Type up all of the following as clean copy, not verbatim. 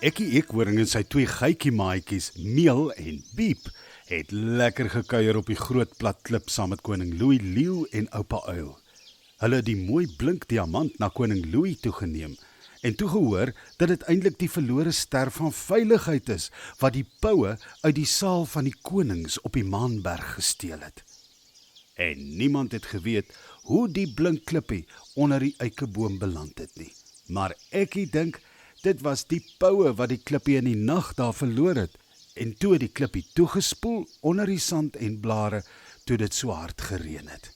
Ekkie eekhoring en sy twee geitjiemaatjies, Meel en Biep, het lekker gekuier op die groot plat klip saam met koning Louis leeu en oupa uil. Hulle het die mooi blink diamant na koning Louis toegeneem en toegehoor dat dit eintlik die verlore ster van veiligheid is wat die poue uit die saal van die konings op die Maanberg gesteel het. En niemand het geweet hoe die blink klippie onder die eikeboom beland het nie. Maar Ekkie dink dit was die poue wat die klippie in die nag daar verloor het en toe die klippie toegespoel onder die sand en blare toe dit so hard gereën het.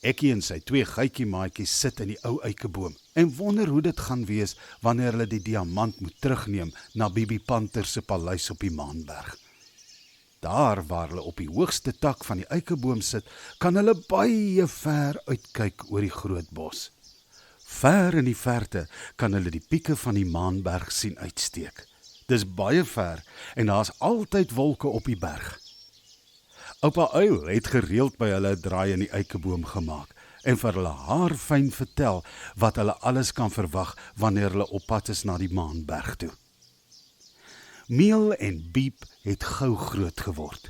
Ekkie en sy twee geitjiemaatjies sit in die ou eikeboom en wonder hoe dit gaan wees wanneer hulle die diamant moet terugneem na Bibi Panter se paleis op die Maanberg. Daar waar hulle op die hoogste tak van die eikeboom sit, kan hulle baie ver uitkyk oor die groot bos. Ver in die verte kan hulle die pieke van die Maanberg sien uitsteek. Dis baie ver en daar's altyd wolke op die berg. Oupa Uil het gereeld by hulle 'n draai in die eikeboom gemaak en vir hulle haarfyn vertel wat hulle alles kan verwag wanneer hulle op pad is na die Maanberg toe. Meel en Biep het gou groot geword.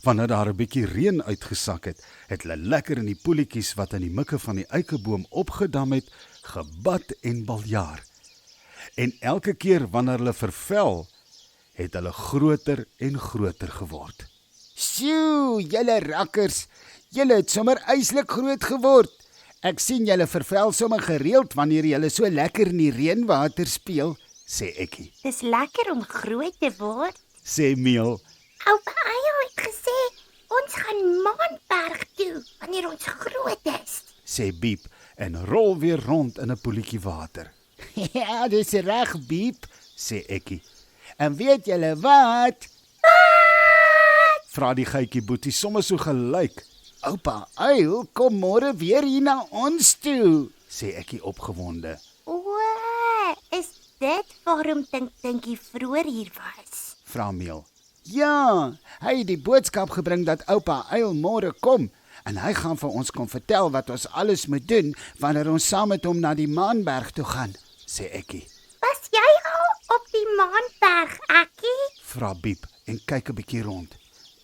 Wanneer daar 'n bietjie reën uitgesak het, het hulle lekker in die poeltjies wat in die mikke van die eikeboom opgedam het, gebad en baljaar. En elke keer wanneer hulle vervel, het hulle groter en groter geword. Sjoe, julle rakkers, julle het sommer yslik groot geword. Ek sien julle vervel sommer gereeld wanneer julle so lekker in die reënwater speel, sê Ekkie. Dis lekker om groot te word. Sê Meel. Oupa Uil het gesê, ons gaan Maanberg toe, wanneer ons groot is. Sê Biep en rol weer rond in 'n poeltjie water. Ja, dis reg, Biep, Sê Ekkie. en weet julle wat? Vra die geitjie boetie sommer so gelyk, Oupa Uil kom môre weer hier na ons toe. sê Ekkie opgewonde. O, is dit waarom Tinkie vroeër hier was? Vra Meel. Ja, hy het die boodskap gebring dat Oupa Uil môre kom en hy gaan vir ons kom vertel wat ons alles moet doen wanneer ons saam met hom na die Maanberg toe gaan, sê Ekkie. Was jy al op die Maanberg, Ekkie? Vra Biep en kyk 'n bietjie rond.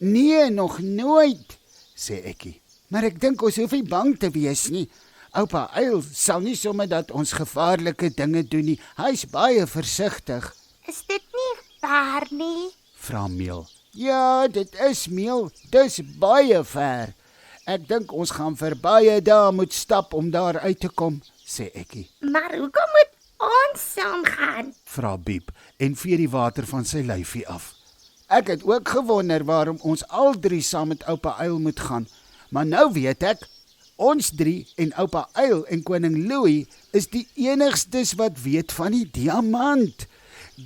Nee, nog nooit, Sê Ekkie. maar ek dink ons hoef nie bang te wees nie. Oupa Uil sal nie sommer dat ons gevaarlike dinge doen nie. Hy's baie versigtig. Is dit nie ver nie? Vra Meel. Ja, dit is Meel, dis baie ver. Ek dink ons gaan vir baie dae moet stap om daar uit te kom, sê Ekkie. Maar hoekom moet ons saam gaan? Vra Biep en vee die water van sy lyfie af. Ek het ook gewonder waarom ons al drie saam met Oupa Uil moet gaan, maar nou weet ek, ons drie en Oupa Uil en koning Louis is die enigstes wat weet van die diamant.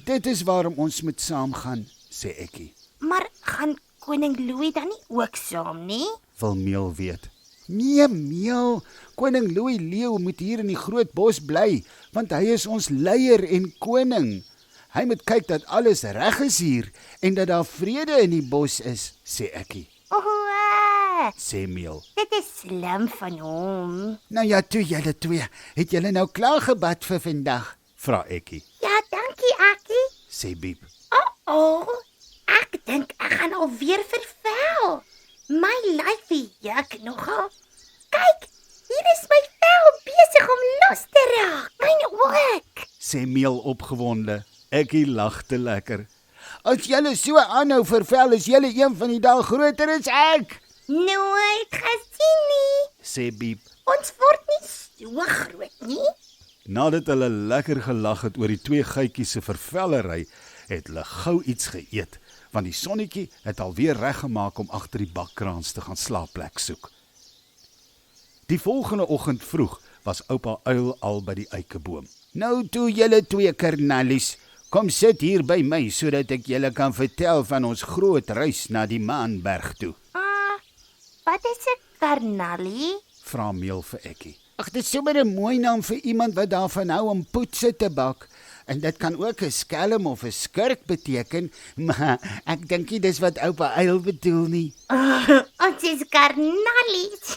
Dit is waarom ons moet saamgaan, sê Ekkie. Maar gaan koning Louis dan nie ook saam nie? Wil Meel weet. Nee, Meel, koning Louis leeu moet hier in die groot bos bly, want hy is ons leier en koning. Hy moet kyk dat alles reg is hier en dat daar vrede in die bos is, sê Ekkie. O, Sê Meel. dit is slim van hom. Nou ja, toe julle twee, het julle nou klaar gebad vir vandag? Vra Ekkie. Ja, dankie, Ekkie. Sê Biep. Ek dink ek gaan alweer vervel. My lyfie juk nogal. Kyk, hier is my vel besig om los te raak. Myne ook. Sê Meel opgewonde. Ekkie lag te lekker. As julle so aanhou vervel, is julle een van die dae groter as ek. Nooit gesien nie. Sê Biep. Ons word nie so groot nie. Nadat hulle lekker gelag het oor die twee geitjies se vervellery, het hulle gou iets geëet, want die sonnetjie het alweer reggemaak om agter die bakkraans te gaan slaapplek soek. Die volgende oggend vroeg was oupa Uil al by die eikeboom. Nou toe julle twee karnalies, kom sit hier by my sodat ek julle kan vertel van ons groot reis na die Maanberg toe. Wat is 'n karnalie? Vra Meel vir Ekkie. Ag, dit is sommer 'n mooi naam vir iemand wat daarvan hou om poetse te bak. En dit kan ook 'n skelm of 'n skurk beteken, maar ek dink nie dis wat oupa Uil bedoel nie. Ons is karnalies.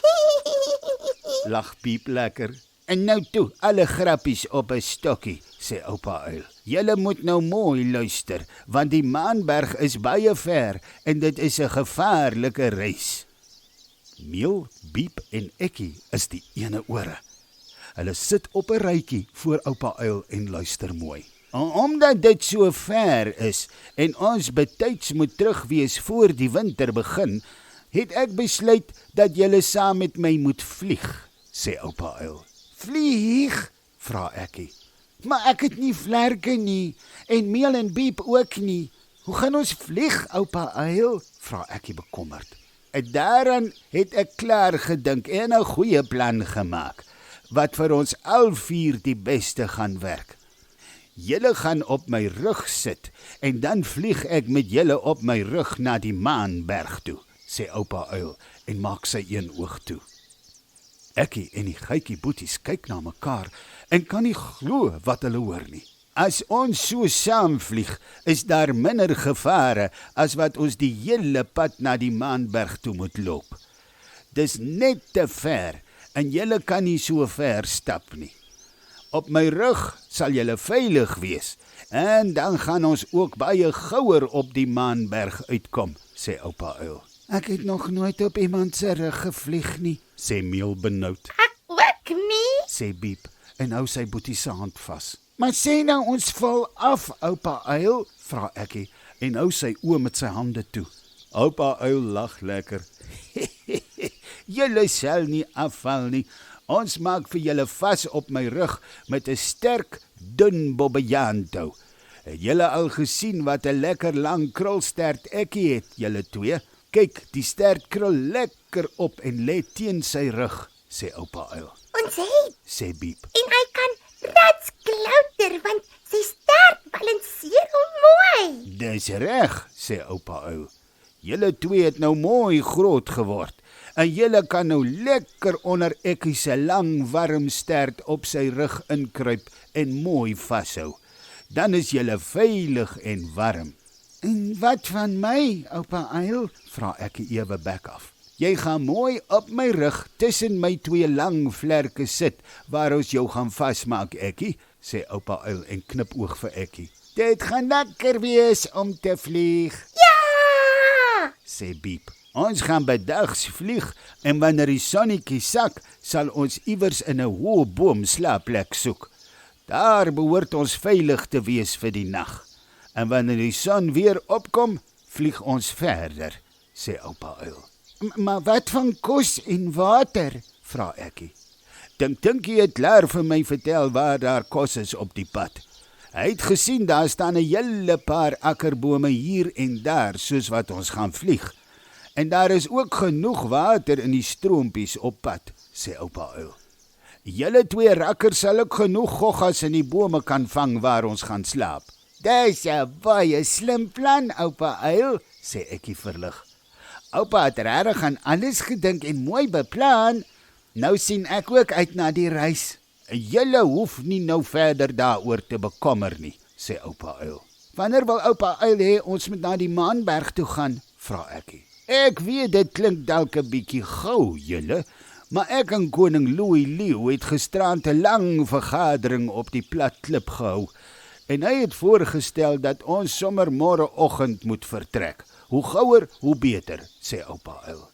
Lag Piep lekker. En nou toe, alle grappies op 'n stokkie. sê oupa uil. Julle moet nou mooi luister, want die Maanberg is baie ver en dit is 'n gevaarlike reis. Meel, Biep en Ekkie is die ene ore. Hulle sit op 'n rytjie voor oupa uil en luister mooi. Omdat dit so ver is en ons betyds moet terug wees voor die winter begin, het ek besluit dat julle saam met my moet vlieg, sê oupa uil. Vlieg? Vra Ekkie. Maar ek het nie vlerke nie, en Meel en Biep ook nie. Hoe gaan ons vlieg, oupa uil? Vra Ekkie bekommerd. Daaraan het ek klaar gedink en 'n goeie plan gemaak, wat vir ons al 4 die beste gaan werk. Julle gaan op my rug sit, en dan vlieg ek met julle op my rug na die Maanberg toe, sê oupa uil en maak sy een oog toe. Ekkie en die geitjie boeties kyk na mekaar en kan nie glo wat hulle hoor nie. As ons so saam vlieg, is daar minder gevare as wat ons die hele pad na die Maanberg toe moet loop. Dis net te ver en julle kan nie so ver stap nie. Op my rug sal julle veilig wees en dan gaan ons ook baie gouer op die Maanberg uitkom, sê oupa uil. Ek het nog nooit op iemand se rug gevlieg nie, sê Meel benoud. Ek ook nie. Sê Biep en hou sy boetie se hand vas. Maar sê nou ons val af, oupa uil, vra Ekkie en hou sy oë met sy hande toe. Oupa uil lag lekker. Julle sal nie afval nie. Ons maak vir julle vas op my rug met 'n sterk, dun bobbejaantou. Het julle al gesien wat 'n lekker lang krulstert Ekkie het, julle twee? Kyk, die stert krul lekker op en lê teen sy rug, sê oupa uil. Ons het, sê Biep. en hy kan rats klouter, want sy stert balanseer hom mooi. Dis reg, sê oupa uil. Julle twee het nou mooi groot geword. En julle kan nou lekker onder Ekkie se lang warm stert op sy rug inkruip en mooi vashou. Dan is julle veilig en warm. En wat van my, oupa uil? Vra Ekkie ewe bek af. Jy gaan mooi op my rug tussen my 2 lang vlerke sit, waar ons jou gaan vasmaak, Ekkie, sê oupa uil en knip oog vir Ekkie. Dit gaan lekker wees om te vlieg. Ja! Sê Biep. Ons gaan bedags vlieg en wanneer die sonnetjie sak, sal ons iewers in 'n hoë boom slaapplek soek. Daar behoort ons veilig te wees vir die nag. En wanneer die son weer opkom, vlieg ons verder, sê oupa uil. Maar wat van kos en water? Vra Ekkie. Dink jy het klaar vir my vertel waar daar kos is op die pad. Hy het gesien daar staan 'n hele paar akkerbome hier en daar soos wat ons gaan vlieg. En daar is ook genoeg water in die stroompies op pad, sê oupa uil. Julle 2 rakkers sal ook genoeg goggas in die bome kan vang waar ons gaan slaap. Dis 'n baie slim plan, oupa uil, sê Ekkie verlig. Oupa het regtig aan alles gedink en mooi beplan. Nou sien ek ook uit na die reis. Julle hoef nie nou verder daaroor te bekommer nie, sê oupa uil. Wanneer wil oupa uil hê ons moet na die Maanberg toe gaan? Vra Ekkie. Ek weet dit klink dalk 'n bietjie gou, julle, maar ek en koning Louis Leeu het gisterand 'n lang vergadering op die plat klip gehou. En hy het voorgestel dat ons sommer môreoggend moet vertrek. Hoe gouer, hoe beter, sê oupa uil.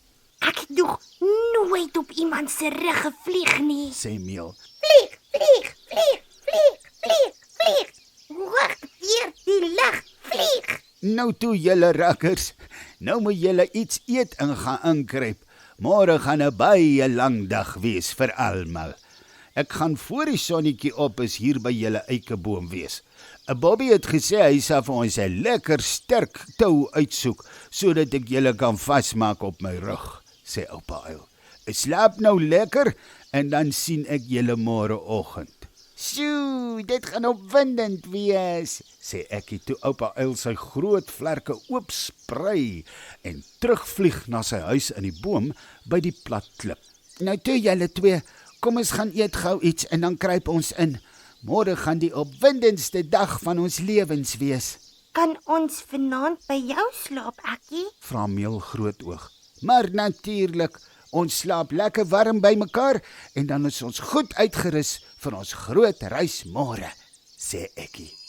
Ek het nog nooit op iemand se rug gevlieg nie. Sê Meel. Vlieg, vlieg, vlieg, vlieg, vlieg, vlieg. Hoog deur die lug, vlieg. Nou toe julle rakkers, nou moet julle iets eet en gaan inkruip. Môre gaan 'n baie lang dag wees vir almal. Ek gaan voor die sonnetjie op is hier by julle eikeboom wees. 'n Bobby het gesê hy sal vir ons 'n lekker sterk tou uitsoek, sodat ek julle kan vasmaak op my rug, sê oupa uil. Slaap nou lekker en dan sien ek julle môreoggend. Sjoe, dit gaan opwindend wees, sê Ekkie toe oupa uil sy groot vlerke oop sprei en terugvlieg na sy huis in die boom by die plat klip. Nou toe julle twee, kom ons gaan eet gou iets en dan kruip ons in. Môre gaan die opwindendste dag van ons lewens wees. Kan ons vanaand by jou slaap, Ekkie? Vra Meel groot oog. Maar natuurlik, ons slaap lekker warm by mekaar en dan is ons goed uitgerus vir ons groot reis môre. sê ekkie.